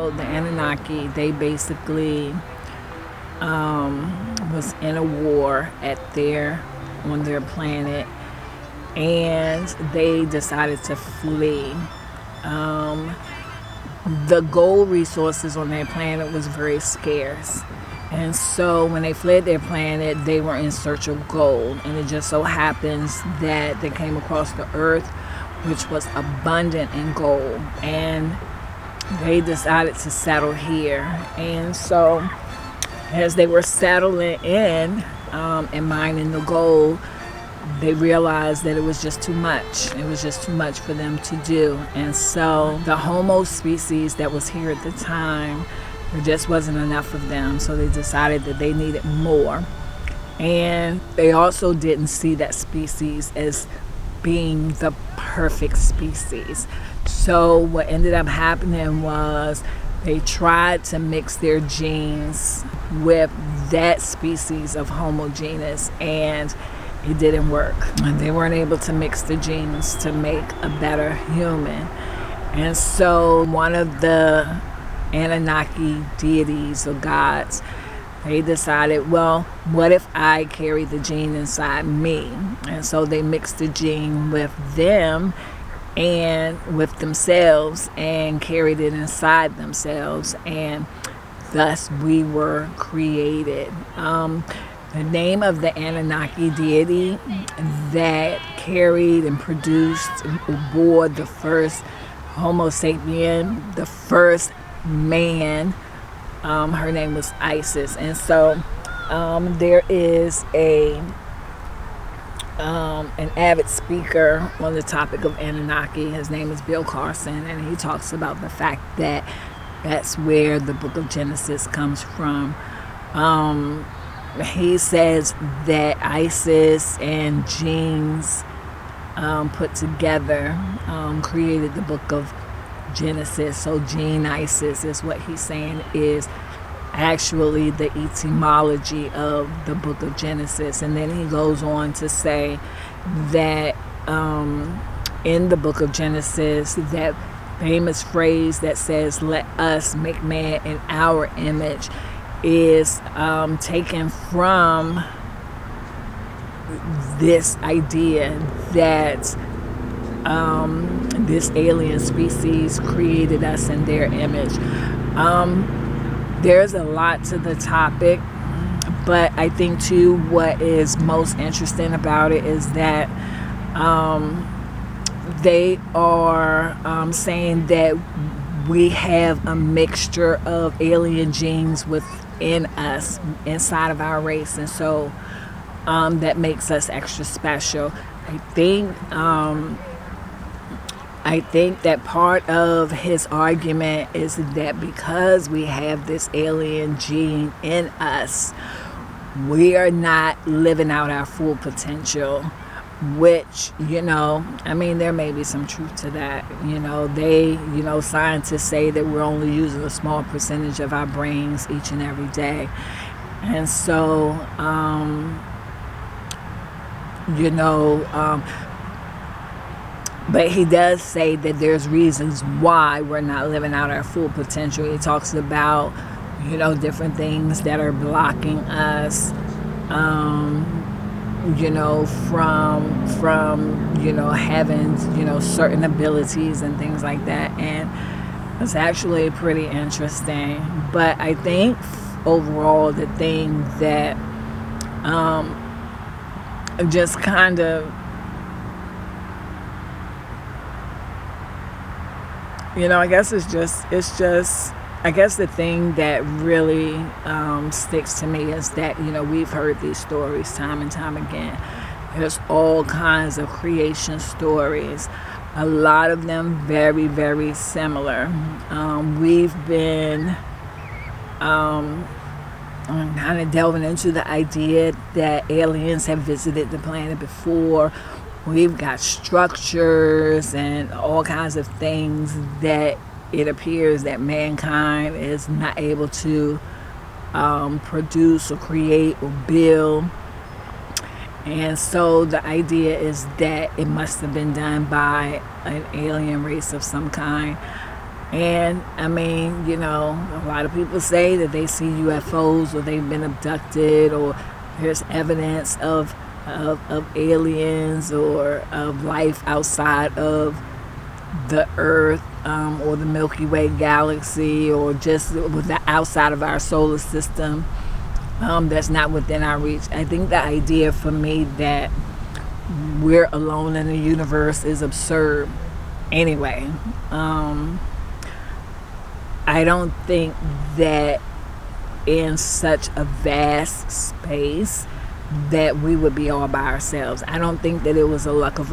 So the Anunnaki, they basically was in a war on their planet, and they decided to flee. The gold resources on their planet was very scarce. And so when they fled their planet, they were in search of gold. And it just so happens that they came across the earth, which was abundant in gold. And they decided to settle here. And so as they were settling in and mining the gold, they realized that it was just too much. It was just too much for them to do. And so the Homo species that was here at the time, there just wasn't enough of them. So they decided that they needed more. And they also didn't see that species as being the perfect species. So what ended up happening was they tried to mix their genes with that species of Homo genus, and it didn't work. And they weren't able to mix the genes to make a better human. And so one of the Anunnaki deities or gods, they decided, well, what if I carry the gene inside me? And so they mixed the gene with them and with themselves and carried it inside themselves. And thus we were created. The name of the Anunnaki deity that carried and produced aboard the first Homo sapien, the first man, her name was Isis. And so there is an avid speaker on the topic of Anunnaki. His name is Bill Carson, and he talks about the fact that that's where the book of Genesis comes from. He says that Isis and genes put together created the book of Genesis. So gene Isis is what he's saying is actually the etymology of the book of Genesis. And then he goes on to say that in the book of Genesis, that famous phrase that says, "Let us make man in our image," is taken from this idea that this alien species created us in their image. There's a lot to the topic, but I think too what is most interesting about it is that they are saying that we have a mixture of alien genes within us, inside of our race, and so that makes us extra special. I think that part of his argument is that because we have this alien gene in us, we are not living out our full potential, which, there may be some truth to that. Scientists say that we're only using a small percentage of our brains each and every day. And so, but he does say that there's reasons why we're not living out our full potential. He talks about, different things that are blocking us, from having, certain abilities and things like that. And it's actually pretty interesting. But I think overall the thing that just kind of, I guess I guess the thing that really sticks to me is that, we've heard these stories time and time again. There's all kinds of creation stories, a lot of them very, very similar. We've been kind of delving into the idea that aliens have visited the planet before. We've got structures and all kinds of things that it appears that mankind is not able to produce or create or build. And so the idea is that it must have been done by an alien race of some kind. And I mean, you know, a lot of people say that they see UFOs or they've been abducted or there's evidence of aliens or of life outside of the Earth, or the Milky Way galaxy, or just with the outside of our solar system, that's not within our reach. I think the idea for me that we're alone in the universe is absurd. Anyway, I don't think that in such a vast space that we would be all by ourselves. I don't think that it was a luck of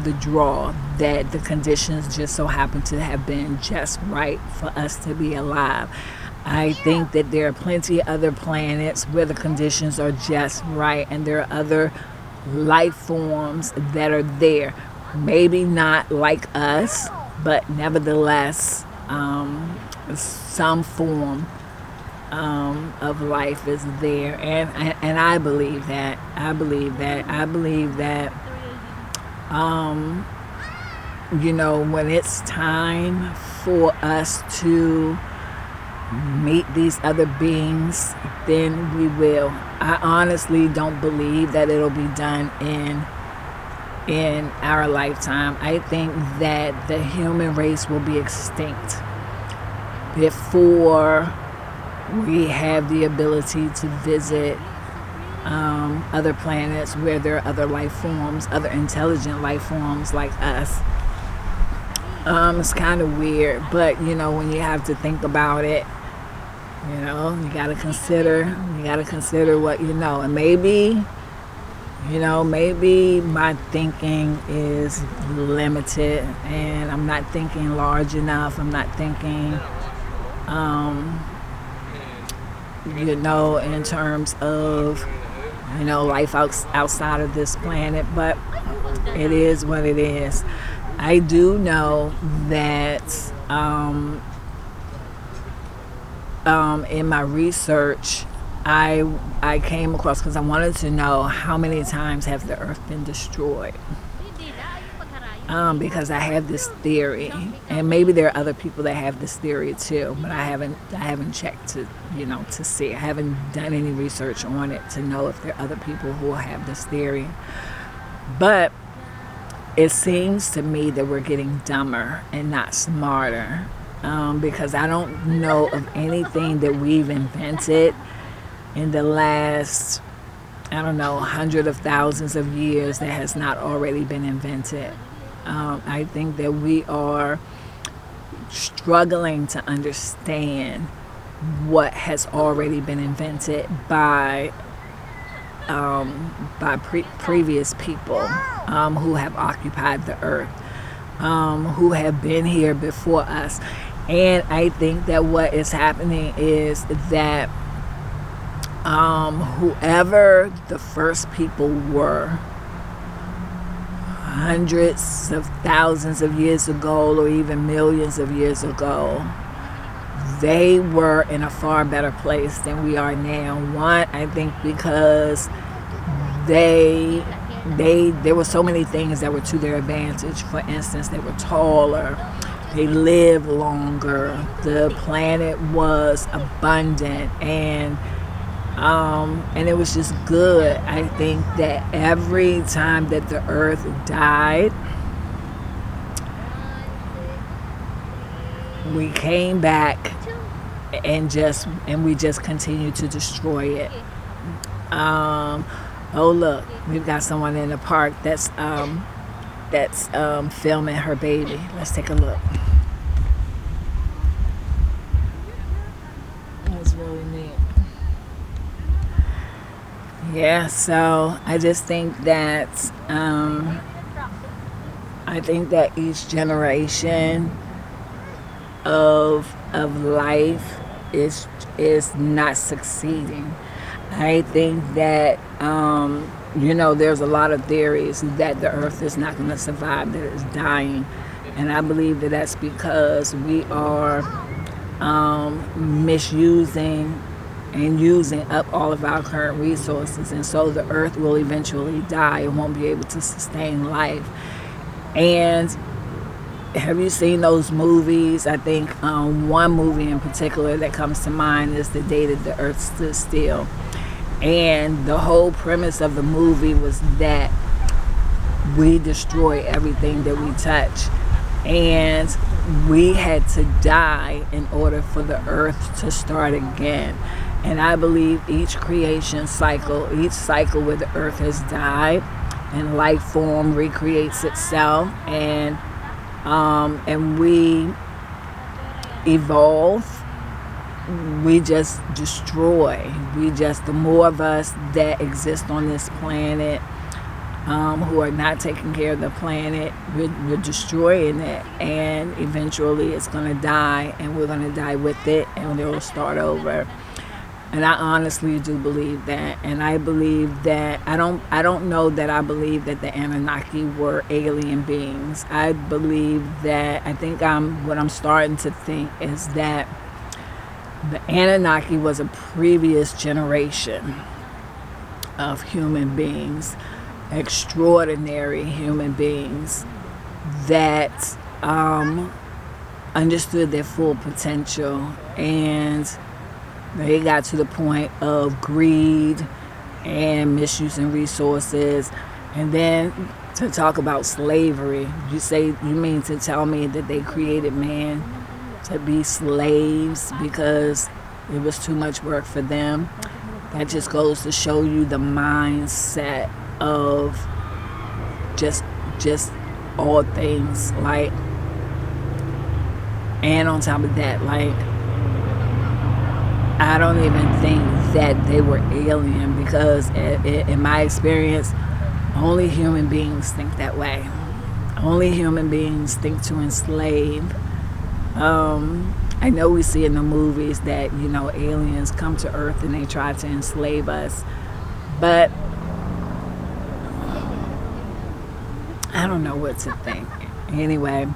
the draw that the conditions just so happened to have been just right for us to be alive. I think that there are plenty of other planets where the conditions are just right, and there are other life forms that are there. Maybe not like us, but nevertheless, some form of life is there, and I believe that. You know, when it's time for us to meet these other beings, then we will. I honestly don't believe that it'll be done in our lifetime. I think that the human race will be extinct before we have the ability to visit other planets where there are other life forms, other intelligent life forms like us. It's kind of weird, but you know, when you have to think about it, you know, you gotta consider what you know. And maybe, you know, maybe my thinking is limited and I'm not thinking large enough. I'm not thinking you know, in terms of, you know, life outside of this planet, but it is what it is. I do know that in my research, I came across, because I wanted to know how many times have the Earth been destroyed. Because I have this theory, and maybe there are other people that have this theory too, but I haven't checked to, you know, to see. I haven't done any research on it to know if there are other people who have this theory. But it seems to me that we're getting dumber and not smarter, because I don't know of anything that we've invented in the last, I don't know, hundreds of thousands of years that has not already been invented. I think that we are struggling to understand what has already been invented by previous people who have occupied the earth, who have been here before us. And I think that what is happening is that whoever the first people were, hundreds of thousands of years ago or even millions of years ago, they were in a far better place than we are now. One, I think because there were so many things that were to their advantage. For instance, they were taller, they lived longer, the planet was abundant, and it was just good. I think that every time that the earth died, we came back and we just continued to destroy it. Oh look, we've got someone in the park that's filming her baby. Let's take a look. That's really neat. Yeah, so I just think that each generation of life is not succeeding. I think that you know, there's a lot of theories that the earth is not going to survive, that it's dying, and I believe that that's because we are misusing and using up all of our current resources, and so the earth will eventually die. It won't be able to sustain life. And have you seen those movies? I think one movie in particular that comes to mind is The Day That the Earth Stood Still. And the whole premise of the movie was that we destroy everything that we touch. And we had to die in order for the earth to start again. And I believe each creation cycle, each cycle where the earth has died and life form recreates itself, and we evolve, we just destroy. The more of us that exist on this planet who are not taking care of the planet, we're destroying it, and eventually it's going to die, and we're going to die with it, and it will start over. And I honestly do believe that. And I believe that I don't know that I believe that the Anunnaki were alien beings. I think what I'm starting to think is that the Anunnaki was a previous generation of human beings, extraordinary human beings that understood their full potential, and they got to the point of greed and misusing resources. And then to talk about slavery, you mean to tell me that they created man to be slaves because it was too much work for them? That just goes to show you the mindset of just all things. Like, and on top of that, like, I don't even think that they were alien, because in my experience, only human beings think that way. Only human beings think to enslave. I know we see in the movies that, aliens come to Earth and they try to enslave us. But I don't know what to think. Anyway,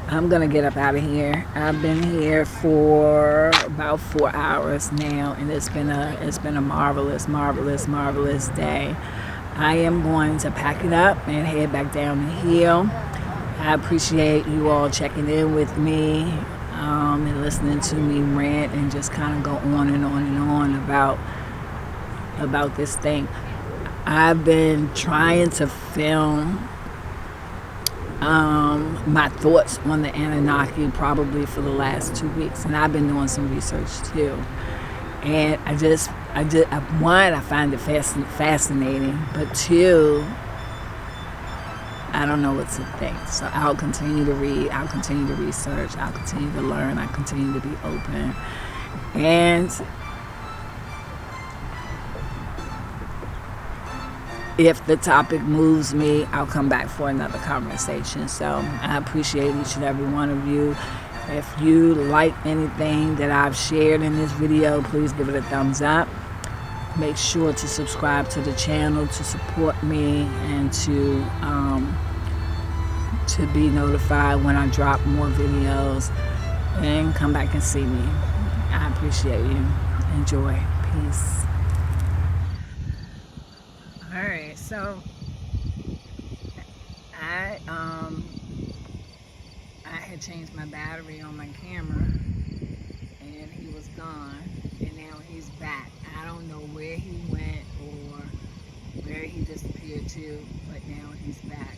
I'm going to get up out of here. I've been here for about 4 hours now, and it's been a marvelous, marvelous, marvelous day. I am going to pack it up and head back down the hill. I appreciate you all checking in with me and listening to me rant and just kind of go on and on and on about this thing. I've been trying to film my thoughts on the Anunnaki probably for the last 2 weeks, and I've been doing some research too. And I find it fascinating, but two, I don't know what to think. So I'll continue to read, I'll continue to research, I'll continue to learn, I'll continue to be open. And if the topic moves me, I'll come back for another conversation. So I appreciate each and every one of you. If you like anything that I've shared in this video, please give it a thumbs up. Make sure to subscribe to the channel to support me and to be notified when I drop more videos, and come back and see me. I appreciate you. Enjoy. Peace. Alright, so I had changed my battery on my camera, and he was gone, and now he's back. I don't know where he went or where he disappeared to, but now he's back.